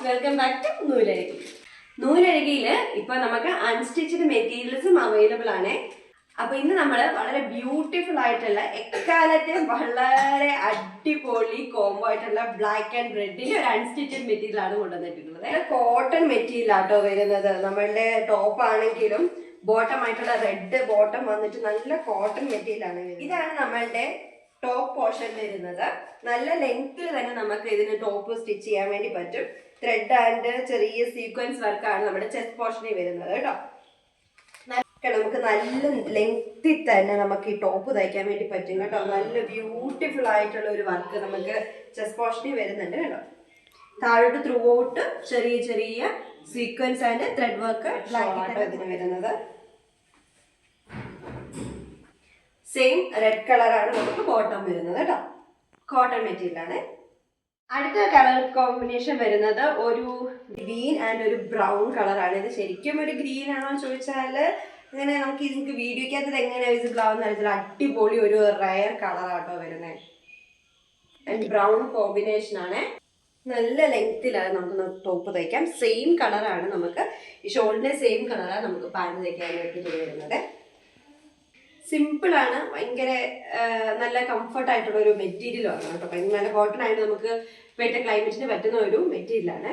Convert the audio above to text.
Welcome back to Noolazhaki. നൂലഴകിയിൽ ഇപ്പൊ നമുക്ക് അൺസ്റ്റിച്ചഡ് മെറ്റീരിയൽസും അവൈലബിൾ ആണ്. അപ്പൊ ഇന്ന് നമ്മൾ വളരെ ബ്യൂട്ടിഫുൾ ആയിട്ടുള്ള എക്കാലത്തെ വളരെ അടിപൊളി കോംബോ ആയിട്ടുള്ള ബ്ലാക്ക് ആൻഡ് റെഡിൽ ഒരു അൺസ്റ്റിച്ചഡ് മെറ്റീരിയൽ ആണ് കൊണ്ടുവന്നിട്ടുള്ളത്. കോട്ടൺ മെറ്റീരിയൽ ആട്ടോ വരുന്നത്. നമ്മളുടെ ടോപ്പ് ആണെങ്കിലും ബോട്ടം ആയിട്ടുള്ള റെഡ് ബോട്ടം വന്നിട്ട് നല്ല കോട്ടൺ മെറ്റീരിയൽ ആണ്. ഇതാണ് നമ്മളുടെ ടോപ്പ് പോർഷൻ വരുന്നത്. നല്ല ലെങ്ത്തിൽ തന്നെ നമുക്ക് ഇതിന് ടോപ്പ് സ്റ്റിച്ച് ചെയ്യാൻ വേണ്ടി പറ്റും. ത്രെഡ് ആൻഡ് ചെറിയ സീക്വൻസ് വർക്കാണ് നമ്മുടെ ചെസ്റ്റ് പോർഷനിൽ വരുന്നത് കേട്ടോ. നമുക്ക് നല്ല ലെങ്ത്തിൽ തന്നെ നമുക്ക് ഈ ടോപ്പ് തയ്ക്കാൻ വേണ്ടി പറ്റും കേട്ടോ. നല്ല ബ്യൂട്ടിഫുൾ ആയിട്ടുള്ള ഒരു വർക്ക് നമുക്ക് ചെസ്റ്റ് പോർഷനിൽ വരുന്നുണ്ട് കേട്ടോ. താഴോട്ട് ത്രൂ ഔട്ട് ചെറിയ ചെറിയ സീക്വൻസ് ആൻഡ് ത്രെഡ് വർക്ക് ഇതിന് വരുന്നത്. സെയിം റെഡ് കളറാണ് നമുക്ക് ബോട്ടം വരുന്നത് കേട്ടോ. കോട്ടൺ മെറ്റീരിയൽ ആണ്. അടുത്ത കളർ കോമ്പിനേഷൻ വരുന്നത് ഒരു ഗ്രീൻ ആൻഡ് ഒരു ബ്രൗൺ കളറാണ്. ഇത് ശരിക്കും ഒരു ഗ്രീൻ ആണോ എന്ന് ചോദിച്ചാൽ അങ്ങനെ നമുക്ക് ഇതിന് വീഡിയോക്കകത്ത് എങ്ങനെയാണ് വിസിബിൾ ആവുന്ന തരത്തിൽ അടിപൊളി ഒരു റയർ കളറാട്ടോ വരുന്നത്. ആൻഡ് ബ്രൗൺ കോമ്പിനേഷൻ ആണ്. നല്ല ലെങ്ത്തിലാണ് നമുക്ക് ടോപ്പ് തയ്ക്കാം. സെയിം കളറാണ് നമുക്ക് ഈ ഷോൾഡിന്റെ സെയിം കളറാണ് നമുക്ക് പാൻറ് തയ്ക്കാനായിട്ട് വരുന്നത്. സിമ്പിളാണ്, ഭയങ്കര നല്ല കംഫർട്ട് ആയിട്ടുള്ള ഒരു മെറ്റീരിയൽ ആണ് കേട്ടോ. നല്ല കോട്ടൺ ആയിട്ട് നമുക്ക് ഇപ്പോഴത്തെ ക്ലൈമറ്റിന് പറ്റുന്ന ഒരു മെറ്റീരിയലാണ്.